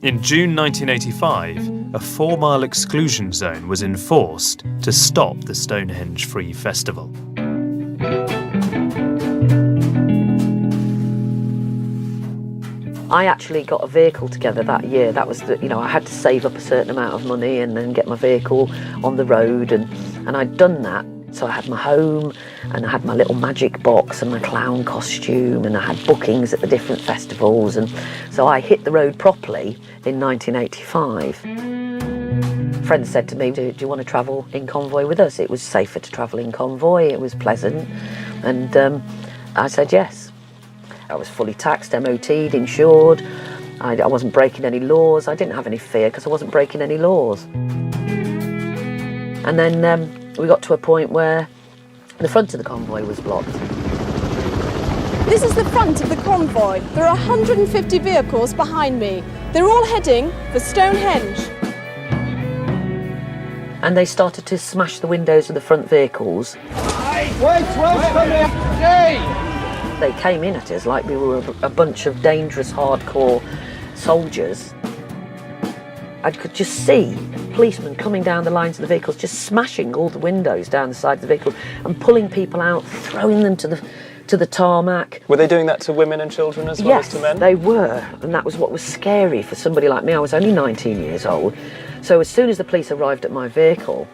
S1: In June 1985, a 4-mile exclusion zone was enforced to stop the Stonehenge Free Festival.
S24: I actually got a vehicle together that year. That was I had to save up a certain amount of money and then get my vehicle on the road, and I'd done that. So I had my home, and I had my little magic box and my clown costume, and I had bookings at the different festivals, and so I hit the road properly in 1985. Friends said to me, do you want to travel in convoy with us? It was safer to travel in convoy, it was pleasant, and I said yes. I was fully taxed, MOT'd, insured, I wasn't breaking any laws, I didn't have any fear because I wasn't breaking any laws. And then we got to a point where the front of the convoy was blocked.
S13: This is the front of the convoy. There are 150 vehicles behind me. They're all heading for Stonehenge.
S24: And they started to smash the windows of the front vehicles.
S14: Wait,
S24: They came in at us like we were a bunch of dangerous, hardcore soldiers. I could just see policemen coming down the lines of the vehicles, just smashing all the windows down the side of the vehicle and pulling people out, throwing them to the tarmac.
S8: Were they doing that to women and children as well as to men?
S24: Yes, they were, and that was what was scary for somebody like me. I was only 19 years old, so as soon as the police arrived at my vehicle,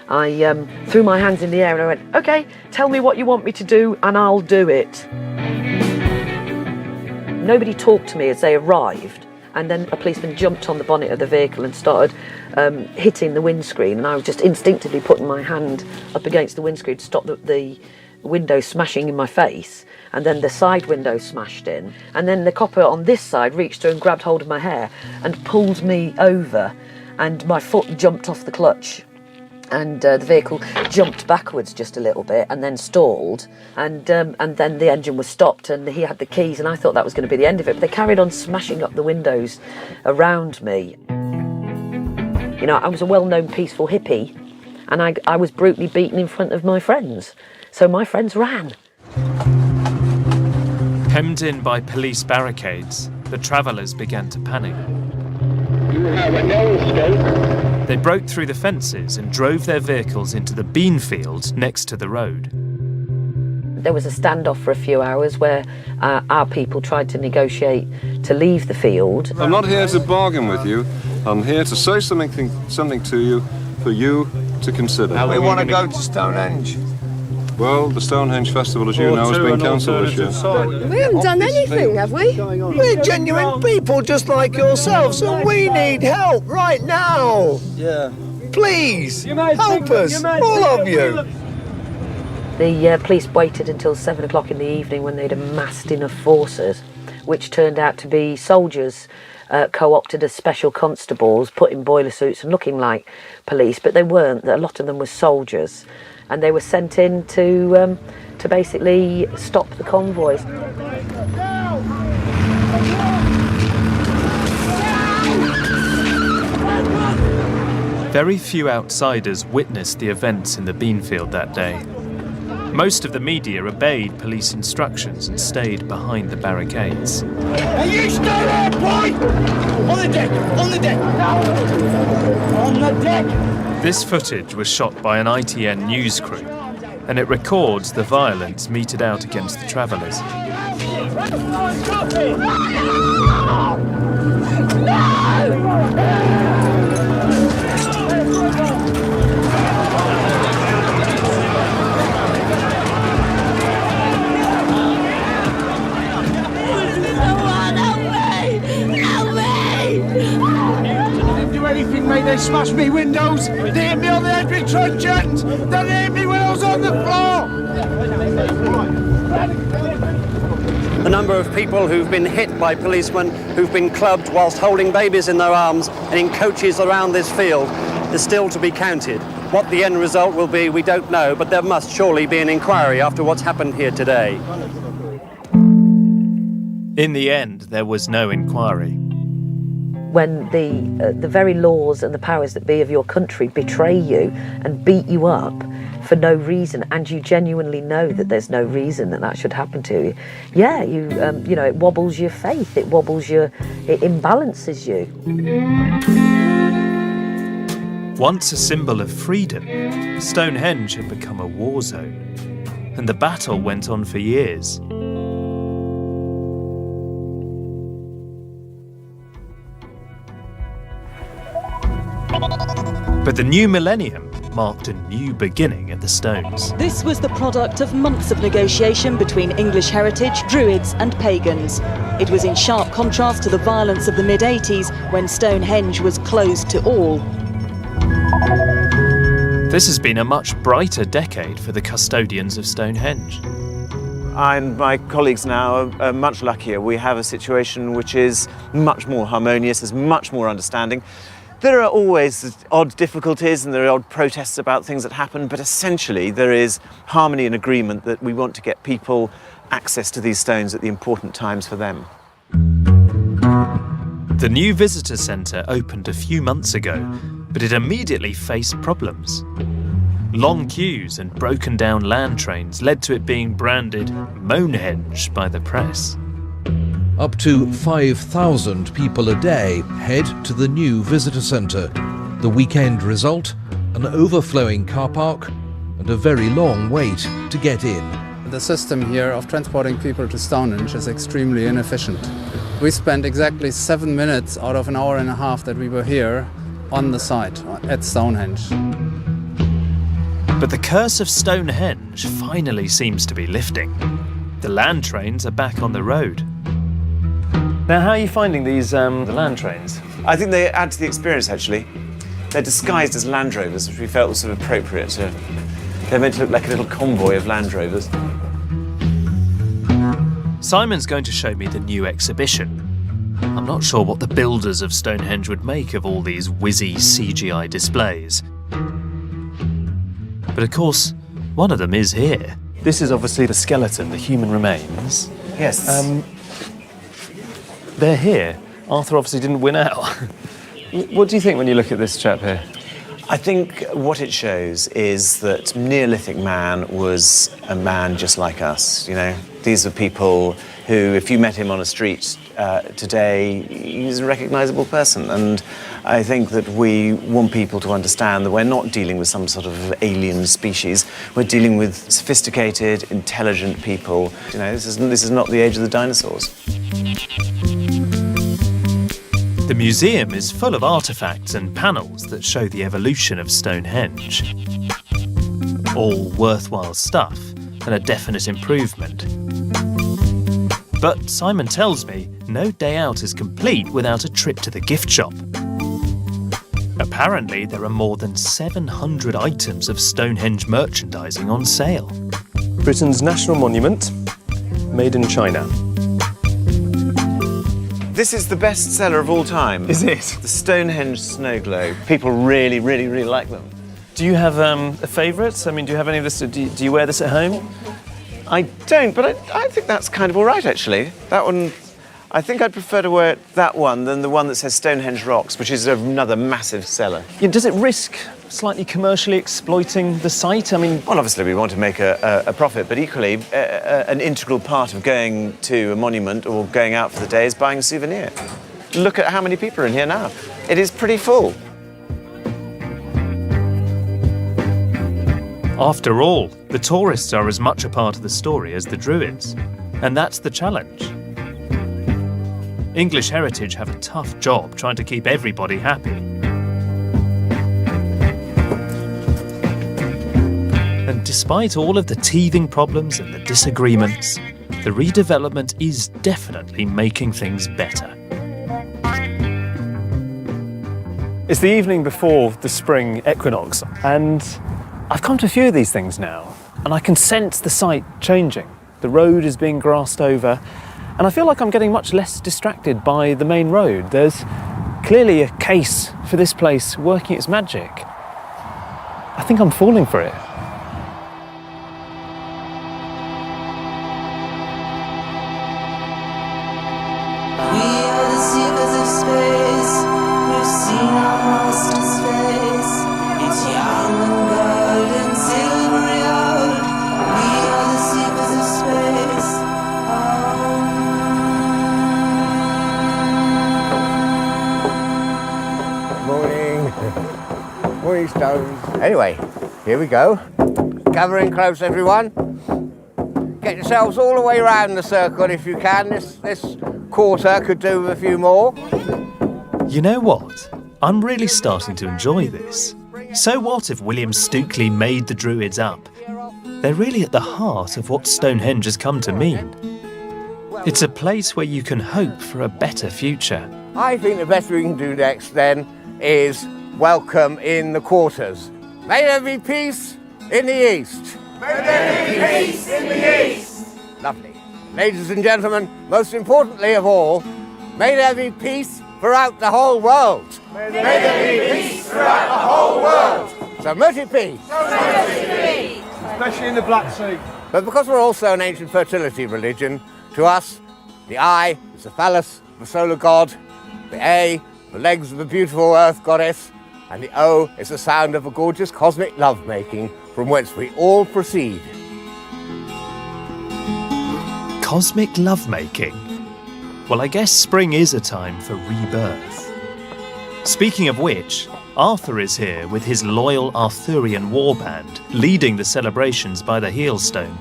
S24: I threw my hands in the air and I went, OK, tell me what you want me to do and I'll do it. Nobody talked to me as they arrived. And then a policeman jumped on the bonnet of the vehicle and started hitting the windscreen, and I was just instinctively putting my hand up against the windscreen to stop the window smashing in my face, and then the side window smashed in, and then the copper on this side reached through and grabbed hold of my hair and pulled me over, and my foot jumped off the clutch. And the vehicle jumped backwards just a little bit and then stalled, and then the engine was stopped and he had the keys, and I thought that was going to be the end of it, but they carried on smashing up the windows around me. You know, I was a well-known peaceful hippie, and I was brutally beaten in front of my friends, so my friends ran.
S1: Hemmed in by police barricades, the travellers began to panic.
S14: You have a no escape.
S1: They broke through the fences and drove their vehicles into the bean field next to the road.
S24: There was a standoff for a few hours where our people tried to negotiate to leave the field.
S15: I'm not here to bargain with you. I'm here to say something to you for you to consider.
S14: Now we want to go to Stonehenge.
S15: Well, the Stonehenge Festival, as you know, has been cancelled this year.
S13: We haven't done anything, have we?
S14: We're genuine people just like yourselves, and we need help right now.
S15: Yeah.
S14: Please, help us, all of you.
S24: The police waited until 7 o'clock in the evening when they'd amassed enough forces, which turned out to be soldiers co-opted as special constables, put in boiler suits and looking like police, but they weren't. A lot of them were soldiers, and they were sent in to basically stop the convoys.
S1: Very few outsiders witnessed the events in the beanfield that day. Most of the media obeyed police instructions and stayed behind the barricades.
S14: Are you still there, boy? On the deck, on the deck. On the deck.
S1: This footage was shot by an ITN news crew, and it records the violence meted out against the travellers.
S14: Anything, mate, they smashed me windows, they hit me on the head with truncheons, they hit me when I was on the floor.
S16: The number of people who've been hit by policemen, who've been clubbed whilst holding babies in their arms and in coaches around this field is still to be counted. What the end result will be, we don't know, but there must surely be an inquiry after what's happened here today.
S1: In the end, there was no inquiry.
S24: When the very laws and the powers that be of your country betray you and beat you up for no reason, and you genuinely know that there's no reason that should happen to you, yeah, it wobbles your faith, it imbalances you.
S1: Once a symbol of freedom, Stonehenge had become a war zone, and the battle went on for years. But the new millennium marked a new beginning at the Stones.
S3: This was the product of months of negotiation between English heritage, Druids and pagans. It was in sharp contrast to the violence of the mid-80s when Stonehenge was closed to all.
S1: This has been a much brighter decade for the custodians of Stonehenge.
S17: I and my colleagues now are much luckier. We have a situation which is much more harmonious, there's much more understanding. There are always odd difficulties and there are odd protests about things that happen, but essentially there is harmony and agreement that we want to get people access to these stones at the important times for them.
S1: The new visitor centre opened a few months ago, but it immediately faced problems. Long queues and broken down land trains led to it being branded Moanhenge by the press.
S18: Up to 5,000 people a day head to the new visitor centre. The weekend result, an overflowing car park and a very long wait to get in.
S19: The system here of transporting people to Stonehenge is extremely inefficient. We spent exactly 7 minutes out of an hour and a half that we were here on the site at Stonehenge.
S1: But the curse of Stonehenge finally seems to be lifting. The land trains are back on the road.
S8: Now, how are you finding these the land trains?
S17: I think they add to the experience, actually. They're disguised as Land Rovers, which we felt was sort of appropriate. They're meant to look like a little convoy of Land Rovers.
S1: Simon's going to show me the new exhibition. I'm not sure what the builders of Stonehenge would make of all these whizzy CGI displays. But of course, one of them is here.
S8: This is obviously the skeleton, the human remains.
S17: Yes.
S8: They're here. Arthur obviously didn't win out. What do you think when you look at this chap here?
S17: I think what it shows is that Neolithic man was a man just like us, you know. These are people who, if you met him on a street today, he's a recognisable person. And I think that we want people to understand that we're not dealing with some sort of alien species. We're dealing with sophisticated, intelligent people. You know, this is not the age of the dinosaurs.
S1: The museum is full of artefacts and panels that show the evolution of Stonehenge. All worthwhile stuff and a definite improvement. But Simon tells me no day out is complete without a trip to the gift shop. Apparently there are more than 700 items of Stonehenge merchandising on sale.
S8: Britain's national monument, made in China.
S17: This is the best seller of all time.
S8: Is it?
S17: The Stonehenge snow globe. People really, really, really like them.
S8: Do you have a favourite? I mean, do you have any of this? Do you wear this at home?
S17: I don't, but I think that's kind of all right, actually. That one, I think I'd prefer to wear that one than the one that says Stonehenge Rocks, which is another massive seller.
S8: Yeah, does it risk slightly commercially exploiting the site? I mean,
S17: well, obviously we want to make a profit, but equally an integral part of going to a monument or going out for the day is buying a souvenir. Look at how many people are in here now. It is pretty full.
S1: After all, the tourists are as much a part of the story as the Druids, and that's the challenge. English heritage have a tough job trying to keep everybody happy. And despite all of the teething problems and the disagreements, the redevelopment is definitely making things better.
S8: It's the evening before the spring equinox, and I've come to a few of these things now, and I can sense the site changing. The road is being grassed over, and I feel like I'm getting much less distracted by the main road. There's clearly a case for this place working its magic. I think I'm falling for it.
S2: stones. Anyway, here we go. Gather in close, everyone. Get yourselves all the way around the circle if you can. This quarter could do with a few more.
S1: You know what? I'm really starting to enjoy this. So what if William Stukeley made the Druids up? They're really at the heart of what Stonehenge has come to mean. It's a place where you can hope for a better future.
S2: I think the best we can do next, then, is welcome in the quarters. May there be peace in the east.
S14: May there be peace in the east.
S2: Lovely. Ladies and gentlemen, most importantly of all, may there be peace throughout the whole world.
S14: May there be peace throughout the whole world.
S2: So motive peace.
S14: Especially in the Black Sea.
S2: But because we're also an ancient fertility religion, to us, the I is the phallus of the solar god, the A, the legs of the beautiful earth goddess, and the O is the sound of a gorgeous cosmic lovemaking from whence we all proceed.
S1: Cosmic lovemaking? Well, I guess spring is a time for rebirth. Speaking of which, Arthur is here with his loyal Arthurian warband, leading the celebrations by the Heelstone.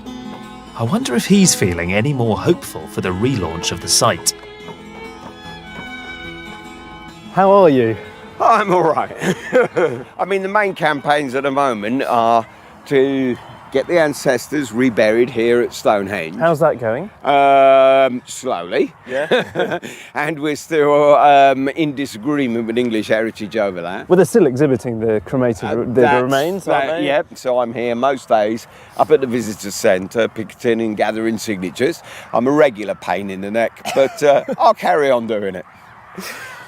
S1: I wonder if he's feeling any more hopeful for the relaunch of the site.
S8: How are you?
S4: I'm all right. I mean, the main campaigns at the moment are to get the ancestors reburied here at Stonehenge.
S8: How's that going?
S4: Slowly.
S8: Yeah.
S4: And we're still in disagreement with English heritage over that.
S8: Well, they're still exhibiting the cremated the remains, aren't they?
S4: Yep, so I'm here most days up at the visitor centre, picketing and gathering signatures. I'm a regular pain in the neck, but I'll carry on doing it.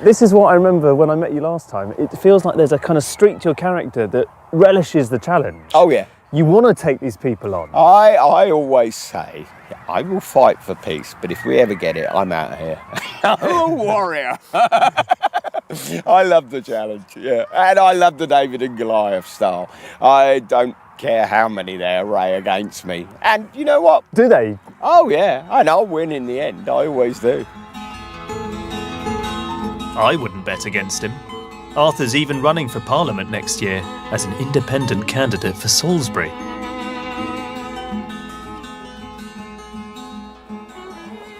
S8: This is what I remember when I met you last time. It feels like there's a kind of streak to your character that relishes the challenge.
S4: Oh, yeah.
S8: You want to take these people on.
S4: I always say, I will fight for peace, but if we ever get it, I'm out of here. I'm a warrior. I love the challenge, yeah. And I love the David and Goliath style. I don't care how many they array against me. And you know what?
S8: Do they?
S4: Oh, yeah. And I'll win in the end. I always do.
S1: I wouldn't bet against him. Arthur's even running for Parliament next year as an independent candidate for Salisbury.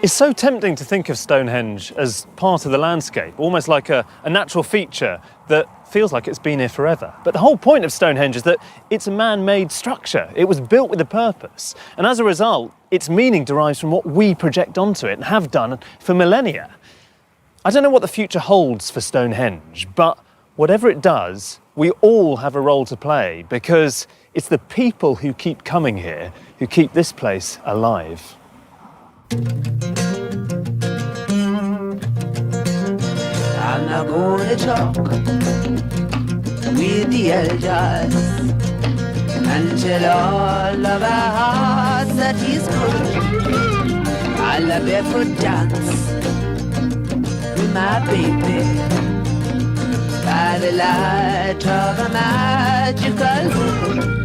S8: It's so tempting to think of Stonehenge as part of the landscape, almost like a natural feature that feels like it's been here forever. But the whole point of Stonehenge is that it's a man-made structure. It was built with a purpose. And as a result, its meaning derives from what we project onto it and have done for millennia. I don't know what the future holds for Stonehenge, but whatever it does, we all have a role to play because it's the people who keep coming here who keep this place alive.
S14: I'm not gonna talk with the elders and tell all of our hearts that he's good. I'll a barefoot dance with my baby by the light of a magical moon.